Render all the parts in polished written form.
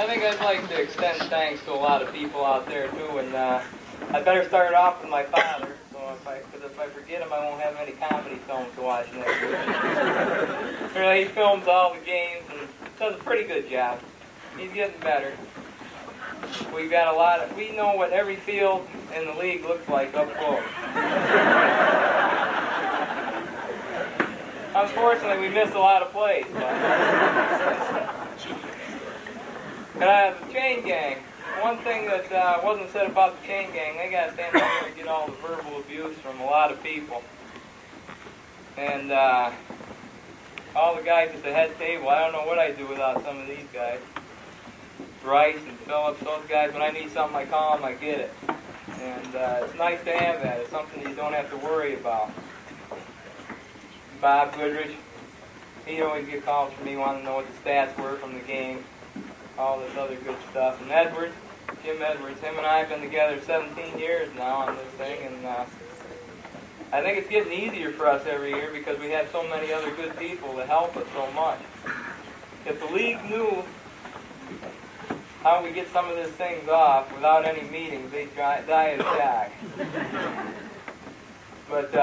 I think I'd like to extend thanks to a lot of people out there too, and I better start off with my father, because if I forget him, I won't have any comedy films to watch next week. He films all the games and does a pretty good job. He's getting better. We've got we know what every field in the league looks like up close. Unfortunately, we missed a lot of plays. The chain gang. One thing that wasn't said about the chain gang, they got to stand up there and get all the verbal abuse from a lot of people. And all the guys at the head table, I don't know what I'd do without some of these guys. Bryce and Phillips, those guys, when I need something, I call them, I get it. And it's nice to have that. It's something you don't have to worry about. Bob Goodrich, he'd always get calls from me wanting to know what the stats were from the game. All this other good stuff. And Edwards, Jim Edwards, him and I have been together 17 years now on this thing, and I think it's getting easier for us every year because we have so many other good people that help us so much. If the league knew how we get some of these things off without any meetings, they'd die of shock. But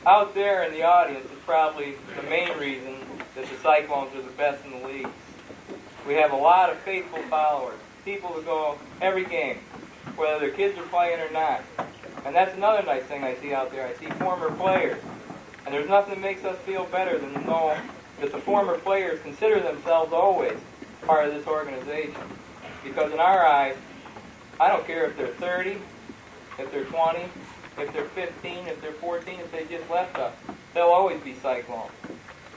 out there in the audience is probably the main reason that the Cyclones are the best in the league. We have a lot of faithful followers, people who go every game, whether their kids are playing or not. And that's another nice thing I see out there. I see former players. And there's nothing that makes us feel better than to know that the former players consider themselves always part of this organization. Because in our eyes, I don't care if they're 30, if they're 20, if they're 15, if they're 14, if they just left us, they'll always be Cyclones.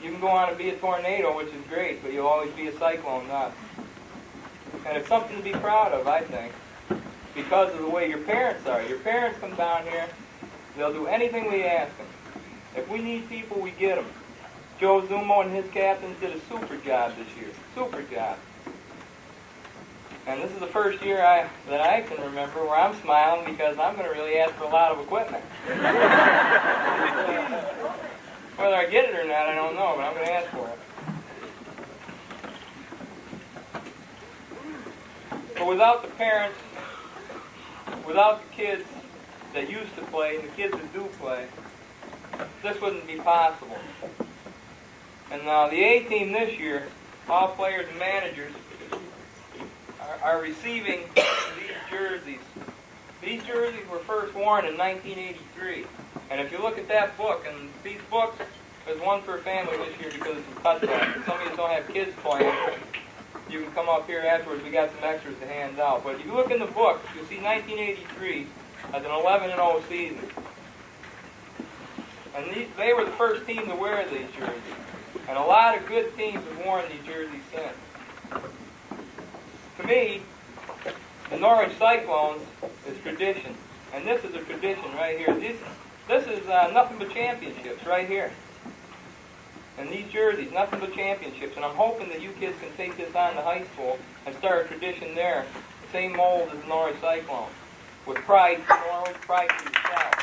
You can go on and be a tornado, which is great, but you'll always be a Cyclone, not. And it's something to be proud of, I think, because of the way your parents are. Your parents come down here, they'll do anything we ask them. If we need people, we get them. Joe Zumo and his captains did a super job this year. Super job. And this is the first year that I can remember where I'm smiling because I'm going to really ask for a lot of equipment. Whether I get it or not, I don't know, but I'm going to ask for it. But without the parents, without the kids that used to play and the kids that do play, this wouldn't be possible. And the A team this year, all players and managers, are receiving these jerseys. These jerseys were first worn in 1983. And if you look at that book, and these books, there's one per family this year because it's a touchdown. If some of you don't have kids playing, you can come up here afterwards. We got some extras to hand out. But if you look in the book, you'll see 1983 as an 11-0 season. And they were the first team to wear these jerseys. And a lot of good teams have worn these jerseys since. To me, the Norwich Cyclones is tradition. And this is a tradition right here. This is nothing but championships right here. And these jerseys, nothing but championships. And I'm hoping that you kids can take this on to high school and start a tradition there, the same mold as the Norwich Cyclones, with pride for Norwich, pride for yourself.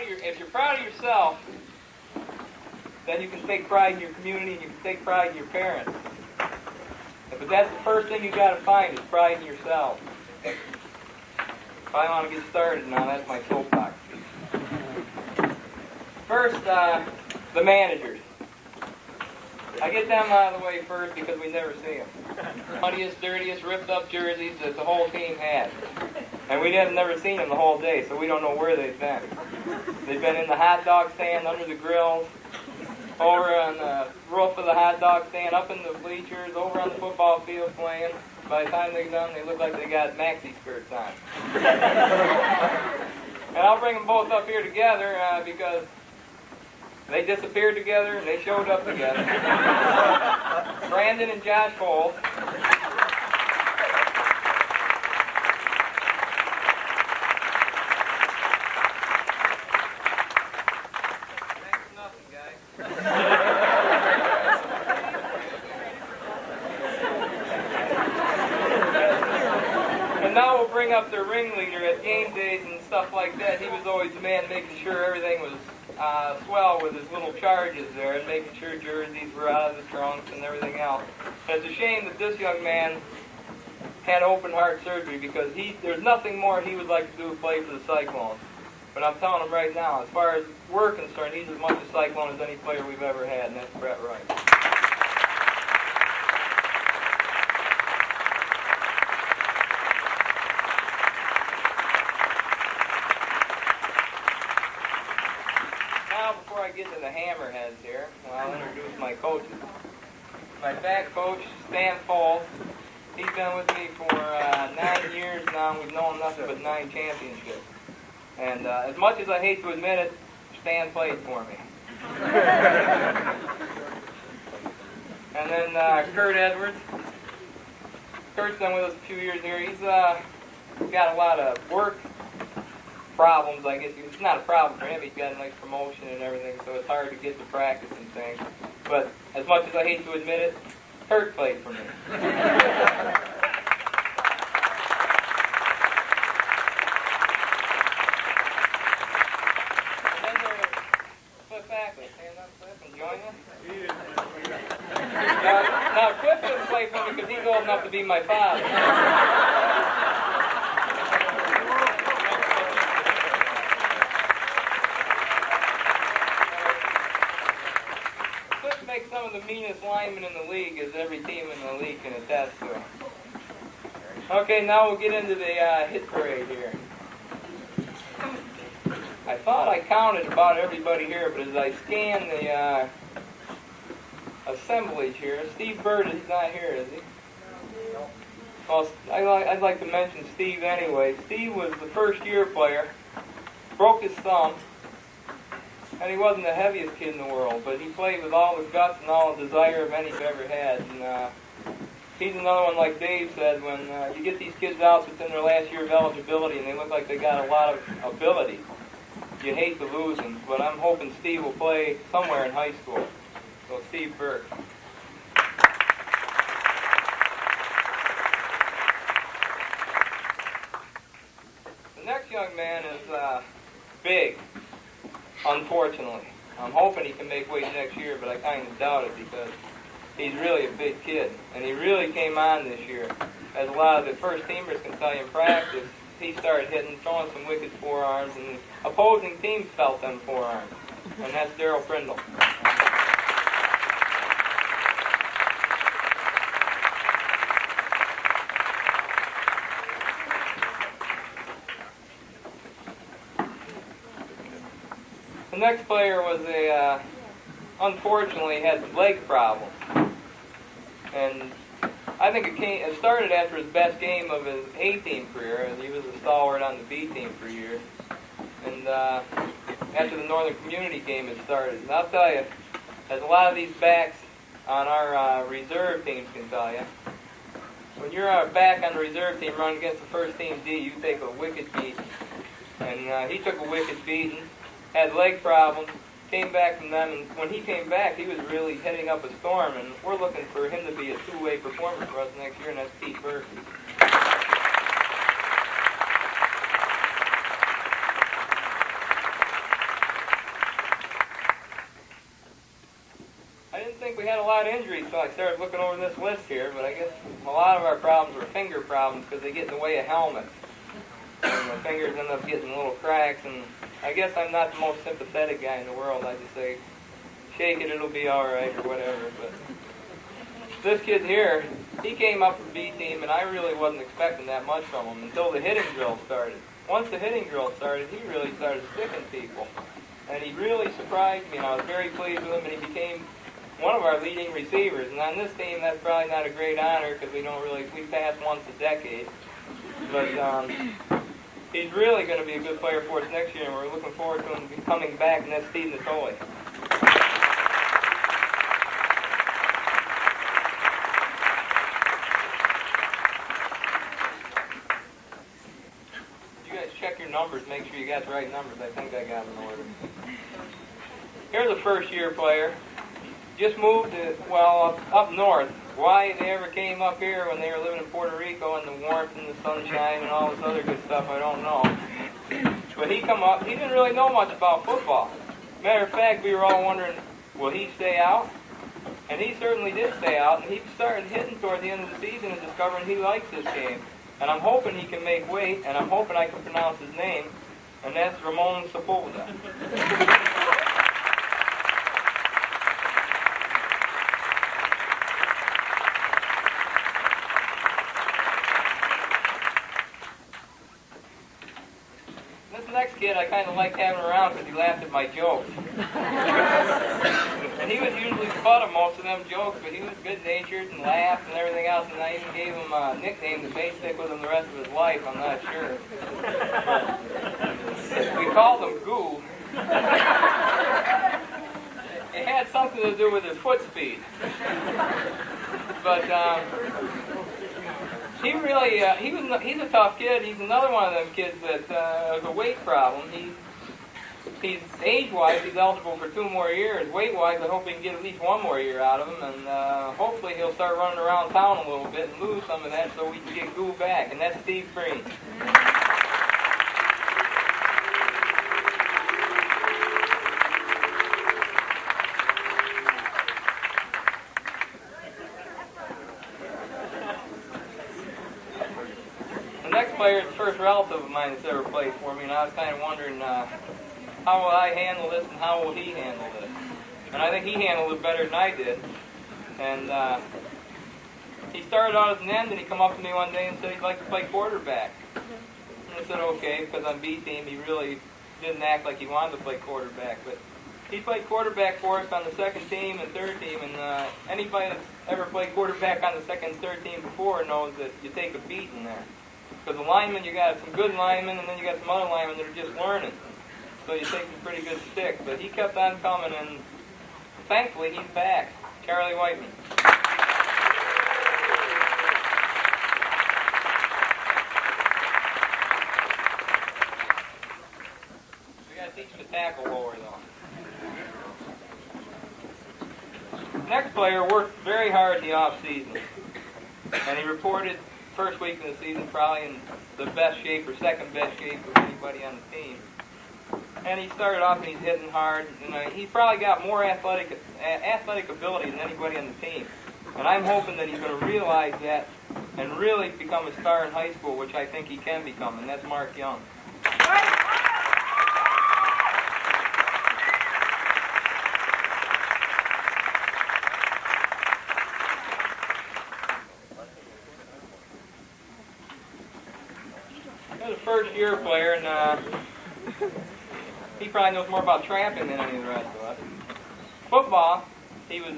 If you're proud of yourself, then you can take pride in your community and you can take pride in your parents. But that's the first thing you got to find is pride in yourself. If I want to get started now, that's my soapbox. First, the managers. I get them out of the way first because we never see them. Funniest, dirtiest, ripped up jerseys that the whole team had. And we have never seen them the whole day, so we don't know where they've been. They've been in the hot dog stand, under the grills, over on the roof of the hot dog stand, up in the bleachers, over on the football field playing. By the time they're done, they look like they got maxi skirts on. And I'll bring them both up here together because they disappeared together and they showed up together. Brandon and Josh Cole. Thanks for nothing, guys. And now we'll bring up their ringleader at game days and stuff like that. He was always the man making sure everything was swell with his little charges there and making sure jerseys were out of the trunks and everything else. And it's a shame that this young man had open heart surgery because there's nothing more he would like to do play for the Cyclones. But I'm telling him right now, as far as we're concerned, he's as much a Cyclone as any player we've ever had, and that's Rhett Wright. Now, before I get to the hammerheads here, I'll introduce my coaches. My back coach, Stan Foles. He's been with me for 9 years now, and we've known nothing but 9 championships. And as much as I hate to admit it, Stan played for me. And then Kurt Edwards. Kurt's been with us a few years here. He's got a lot of work problems, I guess. It's not a problem for him. He's got a nice promotion and everything, so it's hard to get to practice and things. But as much as I hate to admit it, Kurt played for me. Now, Cliff doesn't play for me because he's old enough to be my father. Cliff makes some of the meanest linemen in the league, as every team in the league can attest to. Okay, now we'll get into the hit parade here. I thought I counted about everybody here, but as I scan the assemblage here, Steve Bird is not here, is he? No. Well, I'd like to mention Steve anyway. Steve was the first-year player, broke his thumb, and he wasn't the heaviest kid in the world, but he played with all the guts and all the desire of any you've ever had. And he's another one, like Dave said, when you get these kids out within their last year of eligibility and they look like they got a lot of ability, you hate to lose them, but I'm hoping Steve will play somewhere in high school. So Steve Burke. The next young man is big, unfortunately. I'm hoping he can make weight next year, but I kind of doubt it because he's really a big kid. And he really came on this year. As a lot of the first teamers can tell you in practice, he started throwing some wicked forearms, and opposing teams felt them forearms. And that's Daryl Prindle. The next player was unfortunately had leg problems. And I think it started after his best game of his A-team career, and he was a stalwart on the B-team for years. And after the Northern Community game had started. And I'll tell you, as a lot of these backs on our reserve teams can tell you, when you're back on the reserve team running against the first team D, you take a wicked beating. And he took a wicked beating, had leg problems, came back from them, and when he came back, he was really heading up a storm, and we're looking for him to be a two-way performer for us next year, and that's Pete Burke. I didn't think we had a lot of injuries, so I started looking over this list here, but I guess a lot of our problems were finger problems because they get in the way of helmets. And the fingers end up getting little cracks, and I guess I'm not the most sympathetic guy in the world. I just say, shake it, it'll be all right, or whatever. But this kid here, he came up from B-team, and I really wasn't expecting that much from him until the hitting drill started. Once the hitting drill started, he really started sticking people. And he really surprised me, and I was very pleased with him, and he became one of our leading receivers. And on this team, that's probably not a great honor, because we pass once a decade. But he's really going to be a good player for us next year, and we're looking forward to him coming back, and that's Steve Natoli. You guys check your numbers, make sure you got the right numbers. I think I got them in order. Here's a first-year player. Just moved up north. Why they ever came up here when they were living in Puerto Rico and the warmth and the sunshine and all this other good stuff, I don't know. But he come up, he didn't really know much about football. Matter of fact, we were all wondering, will he stay out? And he certainly did stay out, and he started hitting toward the end of the season and discovering he likes this game. And I'm hoping he can make weight, and I'm hoping I can pronounce his name, and that's Ramon Sepulveda. Next kid I kind of liked having around because he laughed at my jokes. And he was usually the butt of most of them jokes, but he was good-natured and laughed and everything else, and I even gave him a nickname that may stick with him the rest of his life, I'm not sure. We called him Goo. It had something to do with his foot speed. But he really, he's a tough kid. He's another one of them kids that has a weight problem. He's age-wise, he's eligible for 2 more years. Weight-wise, I hope we can get at least 1 more year out of him, and hopefully he'll start running around town a little bit and lose some of that so we can get Goo back, and that's Steve Green. The next player is the first relative of mine that's ever played for me, and I was kind of wondering how will I handle this and how will he handle this? And I think he handled it better than I did. And he started out as an end, and he come up to me one day and said he'd like to play quarterback. And I said, okay, because on B team he really didn't act like he wanted to play quarterback. But he played quarterback for us on the 2nd team and 3rd team, and anybody that's ever played quarterback on the 2nd and 3rd team before knows that you take a beating there. Because the linemen, you got some good linemen, and then you got some other linemen that are just learning. So you take some pretty good sticks. But he kept on coming, and thankfully he's back. Charlie Whiteman. We got to teach him to tackle lower, though. Next player worked very hard in the off-season. And he reported first week of the season probably in the best shape or 2nd best shape of anybody on the team. And he started off and he's hitting hard. And he's probably got more athletic ability than anybody on the team. And I'm hoping that he's going to realize that and really become a star in high school, which I think he can become, and that's Mark Young. He was a first-year player, and he probably knows more about trapping than any of the rest of us. Football, he was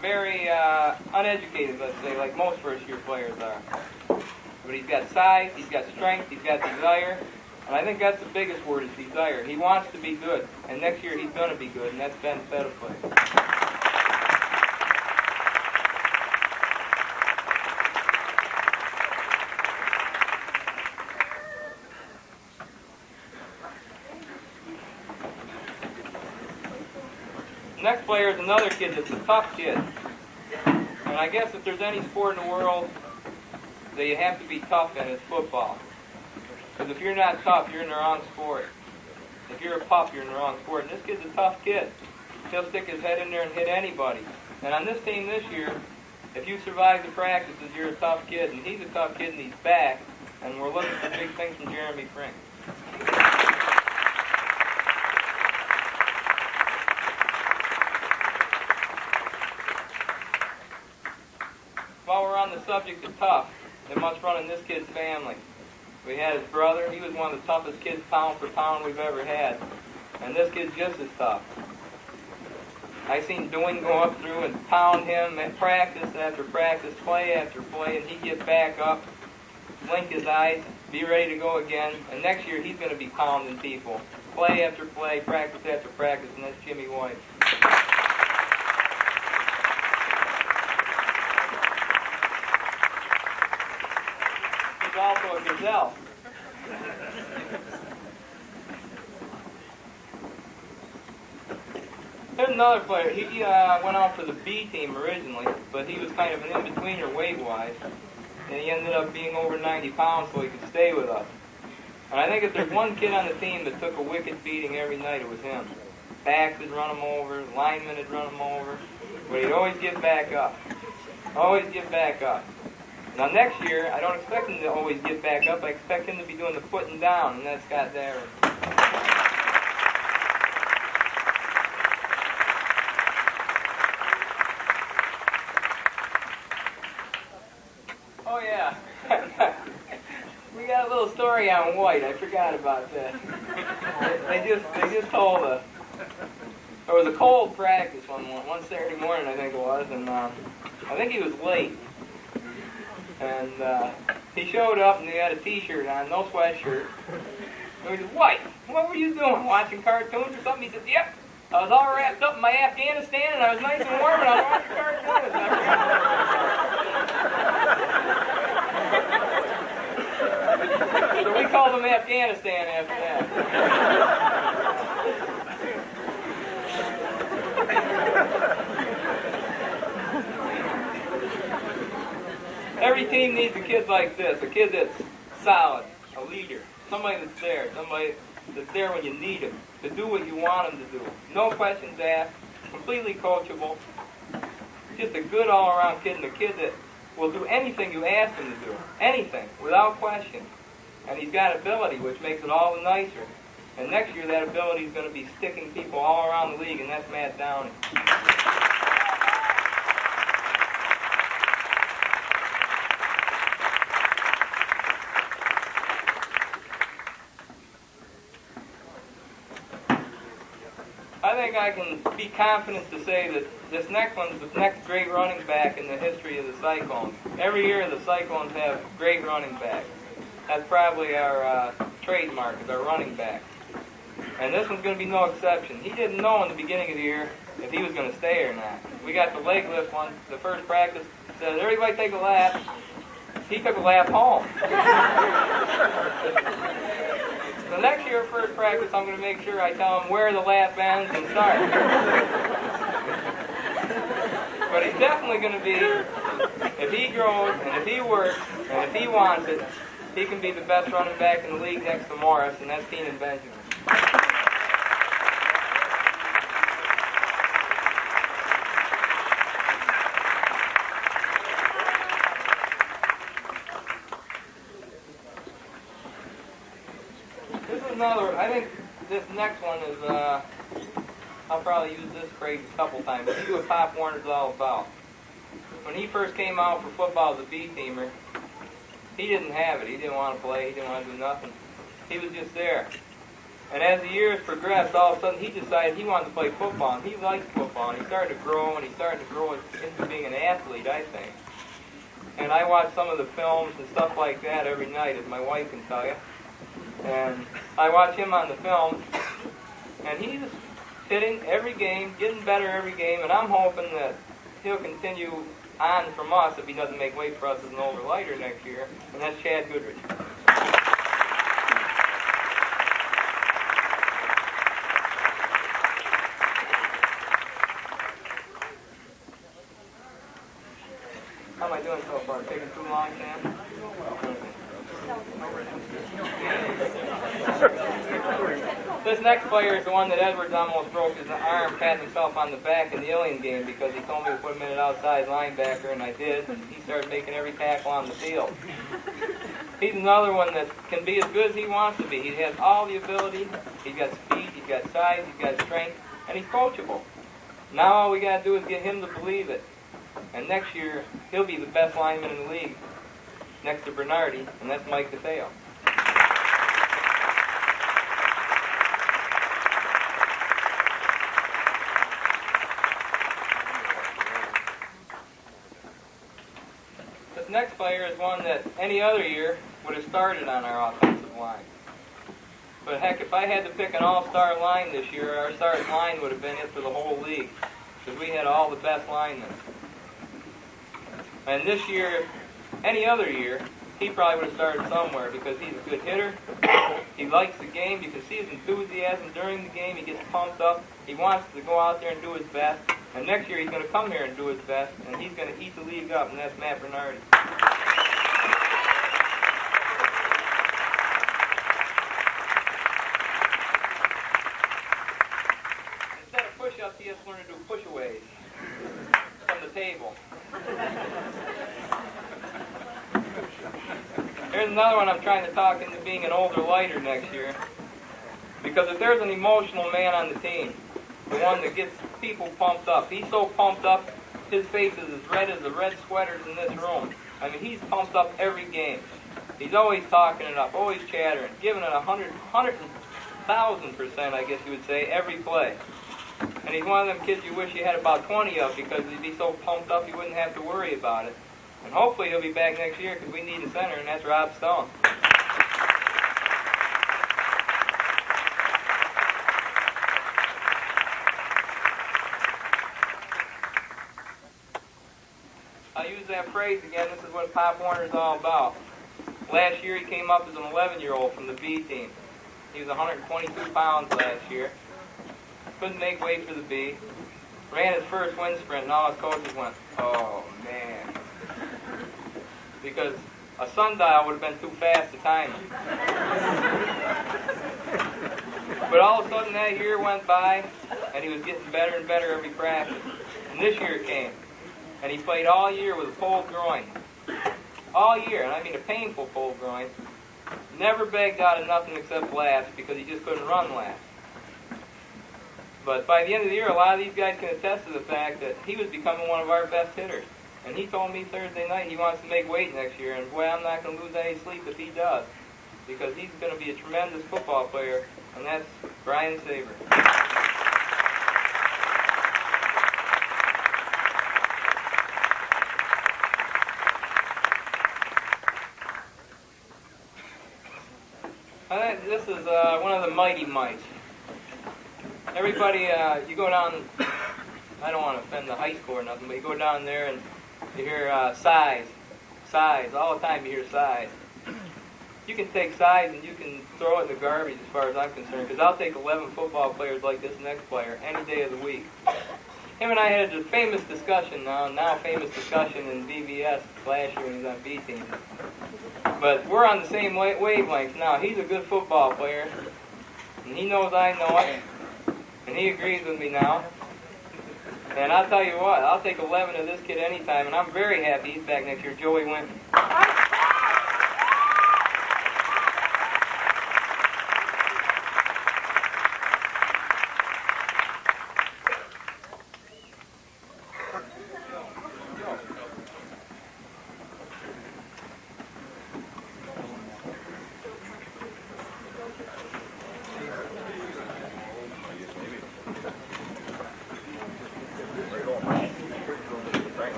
very uneducated, let's say, like most first-year players are. But he's got size, he's got strength, he's got desire, and I think that's the biggest word is desire. He wants to be good, and next year he's going to be good, and that's Ben Fetterplay. Next player is another kid that's a tough kid. And I guess if there's any sport in the world that you have to be tough in, it's football. Because if you're not tough, you're in the wrong sport. If you're a pup, you're in the wrong sport. And this kid's a tough kid. He'll stick his head in there and hit anybody. And on this team this year, if you survive the practices, you're a tough kid. And he's a tough kid and he's back. And we're looking for big things from Jeremy Frink. While we're on the subject of tough, they must run in this kid's family. We had his brother. He was one of the toughest kids pound for pound we've ever had. And this kid's just as tough. I seen Dwayne go up through and pound him at practice after practice, play after play, and he'd get back up, blink his eyes, be ready to go again. And next year he's going to be pounding people. Play after play, practice after practice, and that's Jimmy White. Also a gazelle. There's another player. He went out for the B team originally, but he was kind of an in-betweener weight-wise, and he ended up being over 90 pounds so he could stay with us. And I think if there's one kid on the team that took a wicked beating every night, it was him. backs would run him over, linemen would run him over, but he'd always get back up. Always get back up. Now next year, I don't expect him to always get back up. I expect him to be doing the putting down, and that's got there. Oh yeah. We got a little story on White. I forgot about that. They just told us. There was a cold practice one Saturday morning, I think it was, and I think he was late. And he showed up and he had a T-shirt on, no sweatshirt. And we said, "White, what were you doing? Watching cartoons or something?" He said, "Yep. I was all wrapped up in my Afghanistan and I was nice and warm and I was watching cartoons." So we called him Afghanistan after that. Every team needs a kid like this, a kid that's solid, a leader, somebody that's there when you need him, to do what you want him to do. No questions asked, completely coachable, just a good all-around kid, and a kid that will do anything you ask him to do, anything, without question. And he's got ability, which makes it all the nicer. And next year that ability is going to be sticking people all around the league, and that's Matt Downey. I think I can be confident to say that this next one's the next great running back in the history of the Cyclones. Every year the Cyclones have great running backs. That's probably our trademark, is our running back. And this one's going to be no exception. He didn't know in the beginning of the year if he was going to stay or not. We got the leg lift one, the first practice, said, "Everybody take a lap." He took a lap home. So next year, first practice, I'm going to make sure I tell him where the lap ends and starts. But he's definitely going to be, if he grows and if he works and if he wants it, he can be the best running back in the league next to Morris, and that's Keenan Benjamin. Another, I think this next one is, I'll probably use this phrase a couple times. See what Pop Warner's all about. When he first came out for football as a B-teamer, he didn't have it. He didn't want to play. He didn't want to do nothing. He was just there. And as the years progressed, all of a sudden he decided he wanted to play football, and he liked football. And he started to grow, and he started to grow into being an athlete, I think. And I watch some of the films and stuff like that every night, as my wife can tell you. And I watch him on the film, and he's hitting every game, getting better every game, and I'm hoping that he'll continue on from us if he doesn't make weight for us as an overlighter next year, and that's Chad Goodrich. How am I doing so far? Taking too long, Sam? This next player is the one that Edwards almost broke his arm, patting himself on the back in the Alien game because he told me to put him in an outside linebacker, and I did. And he started making every tackle on the field. He's another one that can be as good as he wants to be. He has all the ability. He's got speed, he's got size, he's got strength, and he's coachable. Now all we got to do is get him to believe it. And next year, he'll be the best lineman in the league next to Bernardi, and that's Mike DeFeo. This next player is one that any other year would have started on our offensive line. But heck, if I had to pick an all-star line this year, our starting line would have been it for the whole league, because we had all the best linemen. And this year, any other year, he probably would have started somewhere because he's a good hitter. He likes the game. You can see his enthusiasm during the game. He gets pumped up. He wants to go out there and do his best. And next year he's going to come here and do his best, and he's going to eat the league up, and that's Matt Bernardi. Except he has to learn to do push-aways from the table. Here's another one I'm trying to talk into being an older lighter next year. Because if there's an emotional man on the team, the one that gets people pumped up, he's so pumped up, his face is as red as the red sweaters in this room. I mean, he's pumped up every game. He's always talking it up, always chattering, giving it 100,000%, I guess you would say, every play. And he's one of them kids you wish you had about 20 of because he'd be so pumped up you wouldn't have to worry about it. And hopefully he'll be back next year because we need a center, and that's Rob Stone. I'll use that phrase again. This is what Pop Warner's all about. Last year he came up as an 11-year-old from the B team. He was 122 pounds last year. Couldn't make weight for the B. Ran his first wind sprint, and all his coaches went, "Oh, man." Because a sundial would have been too fast to time him. But all of a sudden that year went by, and he was getting better and better every practice. And this year came, and he played all year with a pulled groin. All year, and I mean a painful pulled groin. Never begged out of nothing except laughs because he just couldn't run laughs. But by the end of the year, a lot of these guys can attest to the fact that he was becoming one of our best hitters. And he told me Thursday night he wants to make weight next year, and boy, I'm not going to lose any sleep if he does, because he's going to be a tremendous football player, and that's Brian Saber. I think this is one of the mighty mites. Everybody, you go down, I don't want to offend the high school or nothing, but you go down there and you hear size, all the time you hear size. You can take size and you can throw it in the garbage as far as I'm concerned, because I'll take 11 football players like this next player any day of the week. Him and I had a famous discussion now famous discussion in BVS last year when he was on B team. But we're on the same wavelength now. He's a good football player, and he knows I know it, and he agrees with me now. And I'll tell you what, I'll take 11 of this kid anytime, and I'm very happy he's back next year, Joey Winton.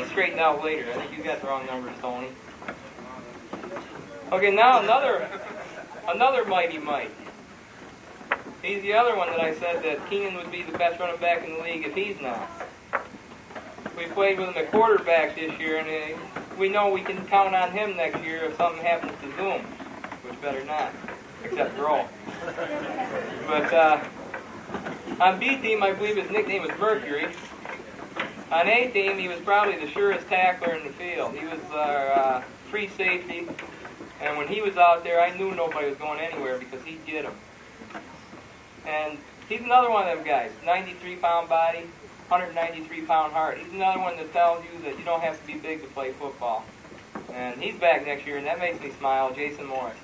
Straightened out later. I think you got the wrong numbers, Tony. Okay, now another mighty Mike. He's the other one that I said that Keenan would be the best running back in the league if he's not. We played with him at quarterback this year, and we know we can count on him next year if something happens to Zoom, which better not, except roll. But on B team, I believe his nickname was Mercury. On A team, he was probably the surest tackler in the field. He was our free safety, and when he was out there, I knew nobody was going anywhere because he'd get him. And he's another one of them guys, 93-pound body, 193-pound heart. He's another one that tells you that you don't have to be big to play football. And he's back next year, and that makes me smile, Jason Morris.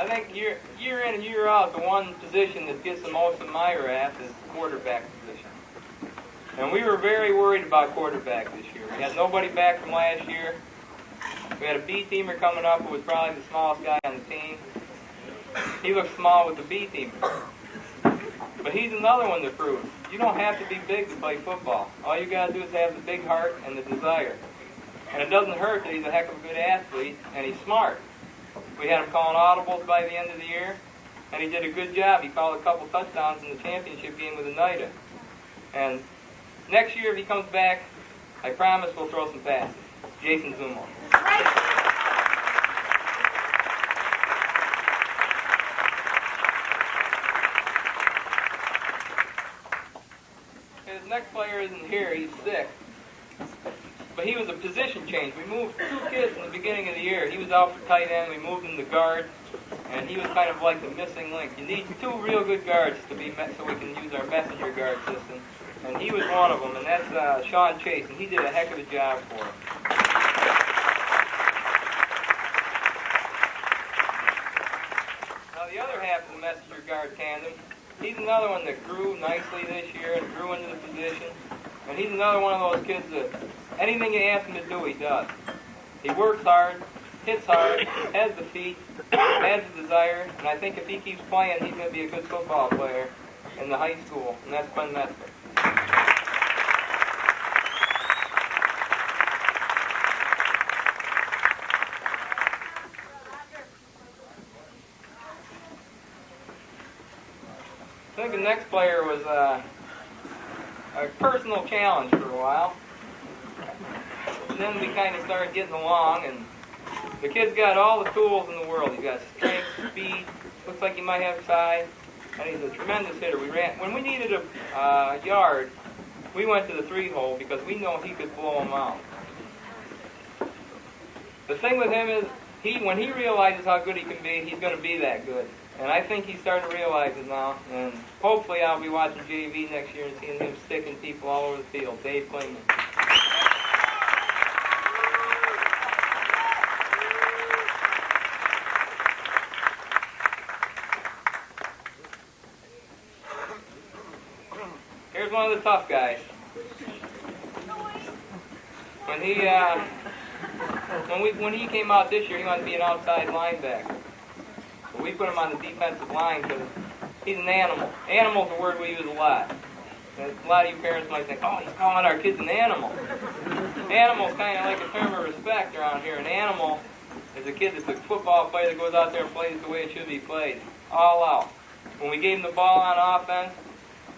I think year in and year out, the one position that gets the most of my wrath is the quarterback position. And we were very worried about quarterback this year. We had nobody back from last year. We had a B-teamer coming up who was probably the smallest guy on the team. He looked small with the B-teamer. But he's another one that proves you don't have to be big to play football. All you got to do is have the big heart and the desire. And it doesn't hurt that he's a heck of a good athlete, and he's smart. We had him calling audibles by the end of the year, and he did a good job. He called a couple touchdowns in the championship game with Oneida. And next year, if he comes back, I promise we'll throw some passes. Jason Zumo. His next player isn't here. He's sick. but he was a position change. We moved 2 kids in the beginning of the year. He was out for tight end. We moved him to guard, and he was kind of like the missing link. You need 2 real good guards to be so we can use our messenger guard system, and he was one of them. And that's Sean Chase, and he did a heck of a job for us. Now the other half of the messenger guard tandem, he's another one that grew nicely this year and grew into the position. And he's another one of those kids that anything you ask him to do, he does. He works hard, hits hard, has the feet, has the desire, and I think if he keeps playing, he's going to be a good football player in the high school, and that's Quinn Metzger. I think the next player was a personal challenge for a while. And then we kind of started getting along, and the kid's got all the tools in the world. He's got strength, speed, looks like he might have size, and he's a tremendous hitter. We ran when we needed a yard, we went to the 3-hole because we know he could blow them out. The thing with him is, when he realizes how good he can be, he's going to be that good. And I think he's starting to realize it now, and hopefully I'll be watching JV next year and seeing him sticking people all over the field. Dave Klingman. Here's one of the tough guys. When he came out this year, he wanted to be an outside linebacker. We put him on the defensive line because he's an animal. Animal's a word we use a lot. And a lot of you parents might think, oh, he's calling our kids an animal. Animal's kind of like a term of respect around here. An animal is a kid that's a football player that goes out there and plays the way it should be played. All out. When we gave him the ball on offense,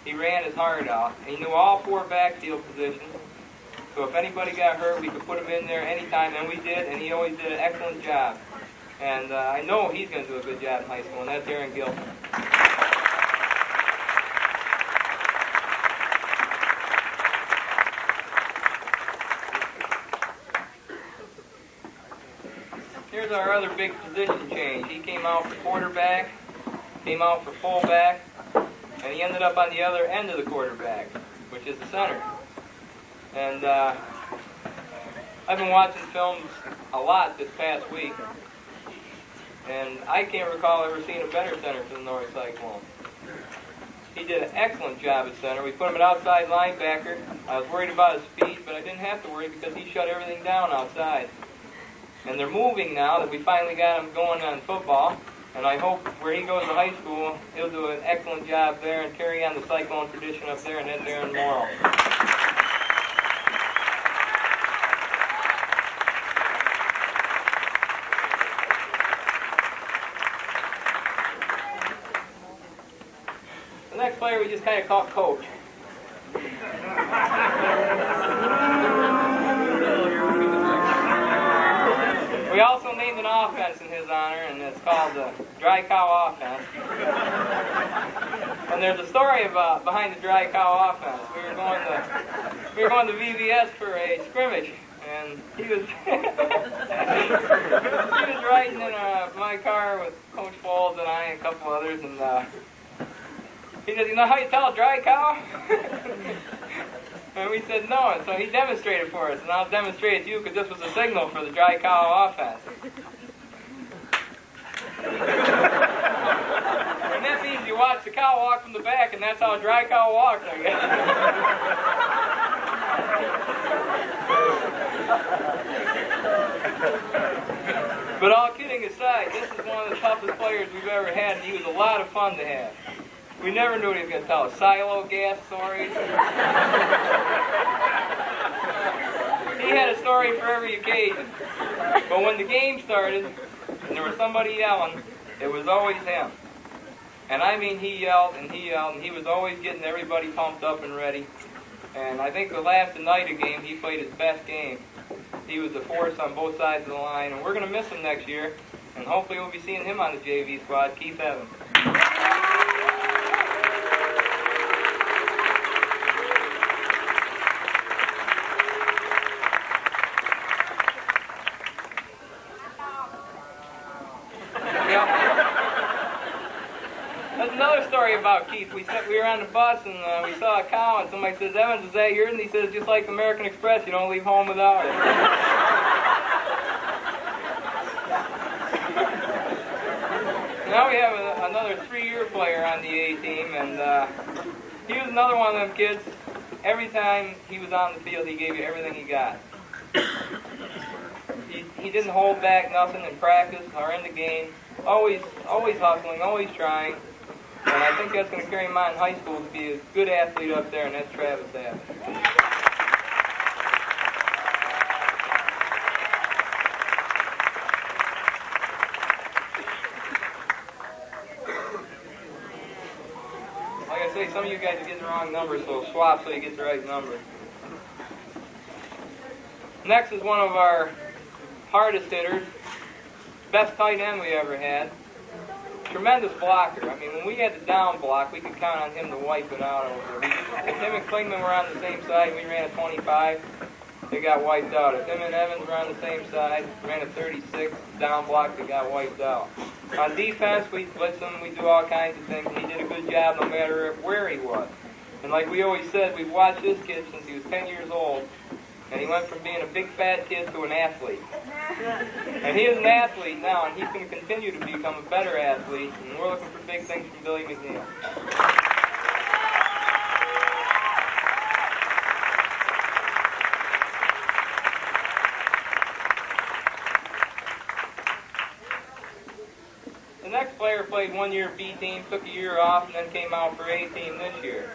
he ran his heart out. And he knew all 4 backfield positions. So if anybody got hurt, we could put him in there anytime, and we did, and he always did an excellent job. And I know he's going to do a good job in high school, and that's Aaron Gilson. Here's our other big position change. He came out for quarterback, came out for fullback, and he ended up on the other end of the quarterback, which is the center. And I've been watching films a lot this past week, and I can't recall ever seeing a better center for the Norwich Cyclones. He did an excellent job at center. We put him at outside linebacker. I was worried about his speed, but I didn't have to worry because he shut everything down outside. And they're moving now that we finally got him going on football, and I hope where he goes to high school, he'll do an excellent job there and carry on the Cyclone tradition up there, and that's Aaron Morrow. The next player we just kind of call Coach. We also named an offense in his honor, and it's called the Dry Cow Offense. And there's a story behind the Dry Cow Offense. We were going to VBS for a scrimmage, and he was riding in my car with Coach Walls and I and a couple others, and he said, "You know how you tell a dry cow?" And we said no, and so he demonstrated for us, and I'll demonstrate it to you because this was a signal for the Dry Cow Offense. And that means you watch the cow walk from the back, and that's how a dry cow walks, I guess. But all kidding aside, this is one of the toughest players we've ever had, and he was a lot of fun to have. We never knew what he was going to tell us. Silo gas stories. He had a story for every occasion. But when the game started, and there was somebody yelling, it was always him. And I mean, he yelled, and he yelled, and he was always getting everybody pumped up and ready. And I think the last night of game, he played his best game. He was a force on both sides of the line, and we're going to miss him next year. And hopefully we'll be seeing him on the JV squad, Keith Evans. another story about Keith. We were on the bus and we saw a cow, and somebody says, "Evans, is that yours?" And he says, "Just like American Express, you don't leave home without it." Now we have another 3-year player on the A team, and he was another one of them kids. Every time he was on the field, he gave you everything he got. He didn't hold back nothing in practice or in the game. Always hustling, always trying. And I think that's going to carry him on in high school to be a good athlete up there, and that's Travis Evans. Like I say, some of you guys are getting the wrong number, so swap so you get the right number. Next is one of our hardest hitters, best tight end we ever had. Tremendous blocker. I mean, when we had the down block, we could count on him to wipe it out over. If him and Klingman were on the same side, we ran a 25, they got wiped out. If him and Evans were on the same side, ran a 36, down block, they got wiped out. On defense, we'd blitz him, we'd do all kinds of things, and he did a good job no matter where he was. And like we always said, we've watched this kid since he was 10 years old, and he went from being a big fat kid to an athlete. And he is an athlete now, and he's going to continue to become a better athlete, and we're looking for big things from Billy McNeil. The next player played 1 year B team, took a year off, and then came out for A team this year.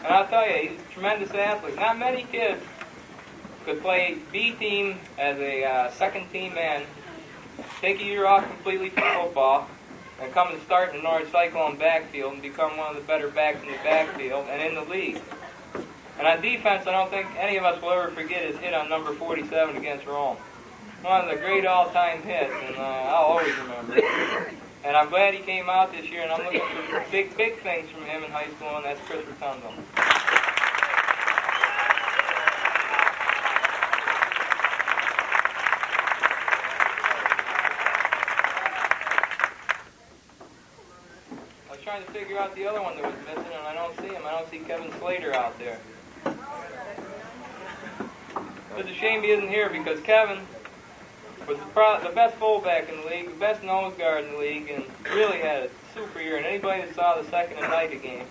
And I'll tell you, he's a tremendous athlete. Not many kids could play B team as a second team man, take a year off completely from football, and come and start in the Norwich Cyclone backfield and become one of the better backs in the backfield and in the league. And on defense, I don't think any of us will ever forget his hit on number 47 against Rome. One of the great all-time hits, and I'll always remember it. And I'm glad he came out this year, and I'm looking for big things from him in high school, and that's Chris Rotundo. I was trying to figure out the other one that was missing, and I don't see him. I don't see Kevin Slater out there. It's a shame he isn't here, because Kevin was the best fullback in the league, the best nose guard in the league, and really had a super year. And anybody that saw the second and Night game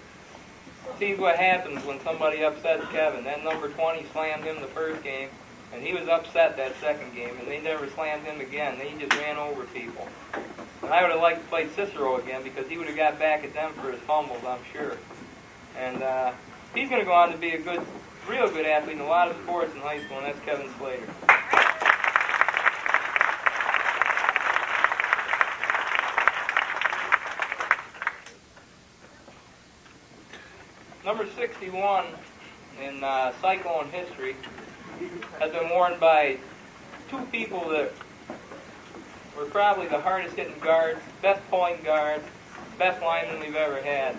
sees what happens when somebody upsets Kevin. That number 20 slammed him the first game, and he was upset that second game, and they never slammed him again. They just ran over people. And I would have liked to play Cicero again, because he would have got back at them for his fumbles, I'm sure. And he's going to go on to be a real good athlete in a lot of sports in high school, and that's Kevin Slater. Number 61 in Cyclone history has been worn by two people that were probably the hardest hitting guards, best pulling guards, best linemen we've ever had.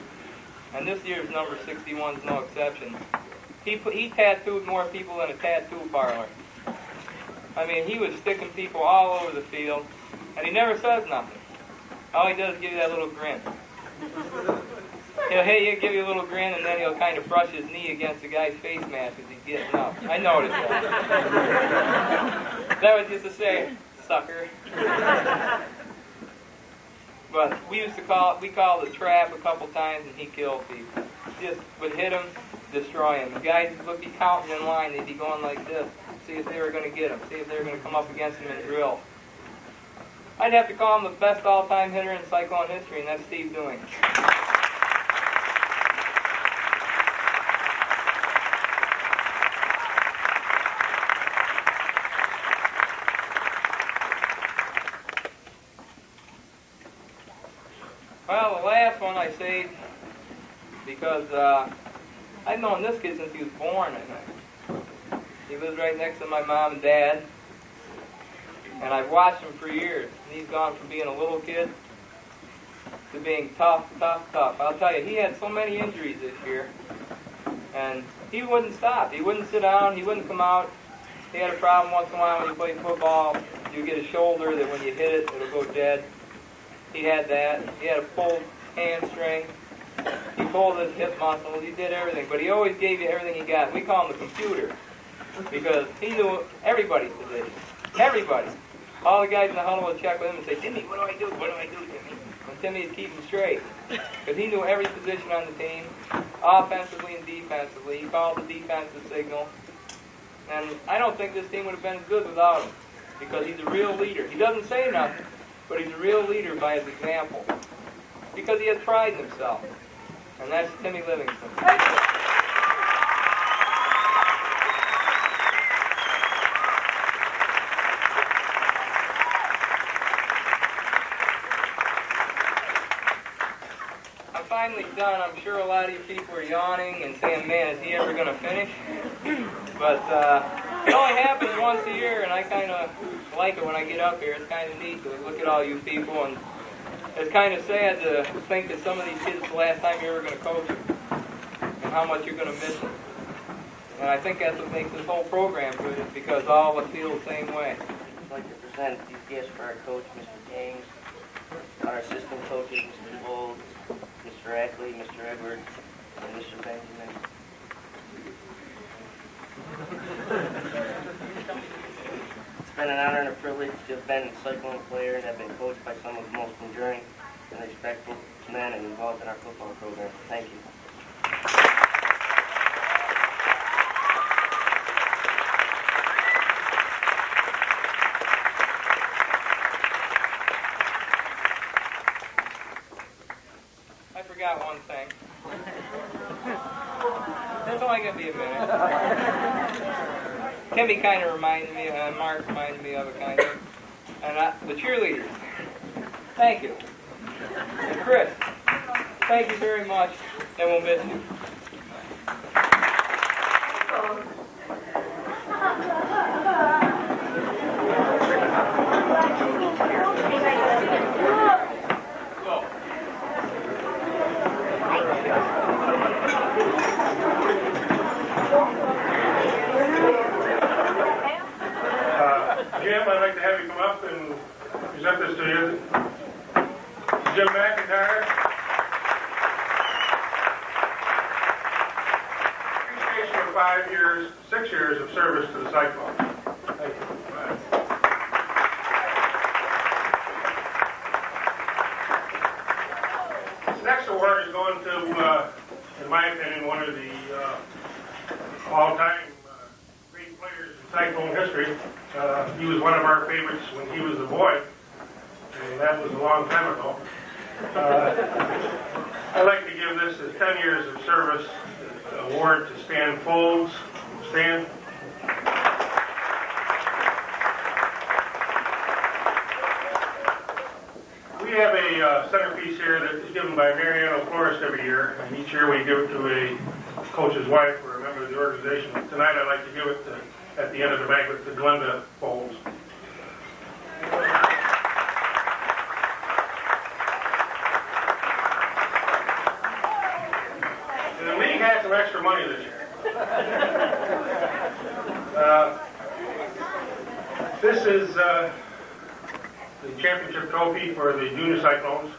And this year's number 61 is no exception. He tattooed more people than a tattoo parlor. I mean, he was sticking people all over the field, and he never says nothing. All he does is give you that little grin. He'll give you a little grin, and then he'll kind of brush his knee against the guy's face mask as he's getting up. I noticed that. That was just to say, sucker. But we called the trap a couple times, and he killed people. Just would hit him, destroy him. The guys would be counting in line. They'd be going like this, see if they were going to get him, see if they were going to come up against him in drill. I'd have to call him the best all-time hitter in Cyclone history, and that's Steve Genung. Well, the last one I saved because I've known this kid since he was born, I think. He lives right next to my mom and dad, and I've watched him for years. And he's gone from being a little kid to being tough. I'll tell you, he had so many injuries this year, and he wouldn't stop. He wouldn't sit down. He wouldn't come out. He had a problem once in a while when you play football. You get a shoulder that when you hit it, it'll go dead. He had that. He had a pulled hamstring. He pulled his hip muscles. He did everything, but he always gave you everything he got. We call him the computer because he knew everybody's position. Everybody. All the guys in the huddle would check with him and say, "Timmy, what do I do? What do I do, Timmy?" And Timmy would keep him straight because he knew every position on the team, offensively and defensively. He called the defensive signal. And I don't think this team would have been as good without him because he's a real leader. He doesn't say nothing, but he's a real leader by his example because he has pride in himself. And that's Timmy Livingston. I'm finally done. I'm sure a lot of you people are yawning and saying, "Man, is he ever going to finish?" But it only happens once a year, and I kind of like it when I get up here. It's kind of neat to look at all you people, and it's kind of sad to think that some of these kids, it's the last time you're ever going to coach them, and how much you're going to miss them. And I think that's what makes this whole program good, is because all of us feel the same way. I'd like to present these gifts for our coach, Mr. James, our assistant coaches, Mr. Bold, Mr. Ackley, Mr. Edwards, and Mr. Benjamin. It's been an honor and a privilege to have been a Cyclone player and have been coached by some of the most enduring and respectful men involved in our football program. Thank you. I forgot one thing. That's only going to be a minute. Timmy kind of reminded me, Mark reminded me of it kind of. And the cheerleaders, thank you. And Chris, thank you very much, and we'll miss you. Jim, I'd like to have you come up and present this to you. Jim McIntyre. Appreciation for 6 years of service to the Cyclones. Thank you. This next award is going to, in my opinion, one of the all-time great players in Cyclone history. He was one of our favorites when he was a boy, and that was a long time ago. I'd like to give this as 10 years of service award to Stan Folds. Stan. We have a centerpiece here that is given by Mariano Florist every year, and each year we give it to a coach's wife or a member of the organization. Tonight I'd like to give it at the end of the banquet to Glenda Folds. And the league had some extra money this year. This is the championship trophy for the junior Cyclones.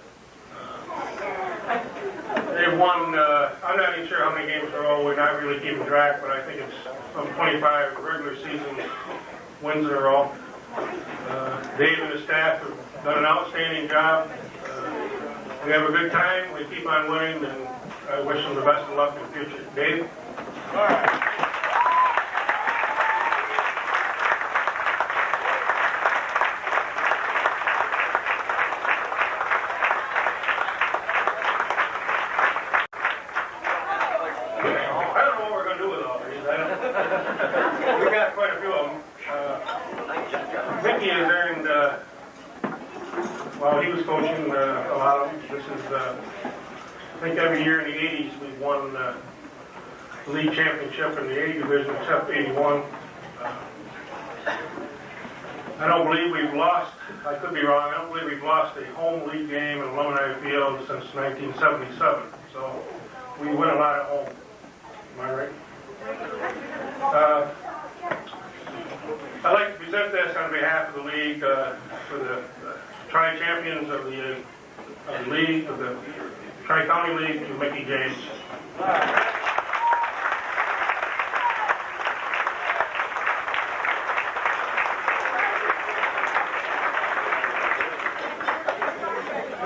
They've won, I'm not even sure how many games in a row, we're not really keeping track, but I think it's from 25 regular season wins in a row. Dave and his staff have done an outstanding job. We have a good time, we keep on winning, and I wish them the best of luck in the future. Dave? All right. He was coaching a lot of them. This is, I think every year in the 80s we've won the league championship in the A division except 81. I don't believe we've lost, I could be wrong, I don't believe we've lost a home league game in Alumni Field since 1977. So we win a lot at home. Am I right? I'd like to present this on behalf of the league for the tri-champions of the of the league, of the Tri-County League, to Mickey James.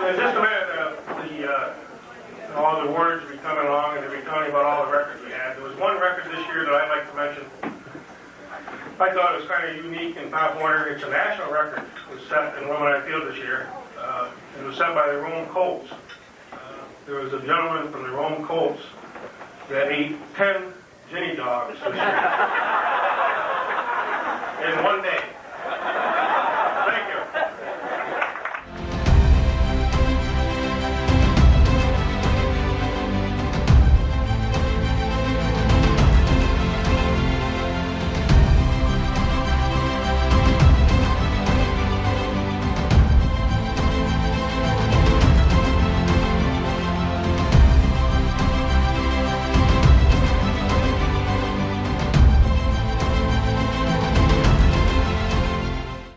In just a minute, all the words will be coming along, and they'll be telling you about all the records we had. There was one record this year that I'd like to mention. I thought it was kind of unique in Pop Warner. It's a national record. It was set in Alumni Field this year. It was set by the Rome Colts. There was a gentleman from the Rome Colts that ate 10 Ginny dogs this year in one day.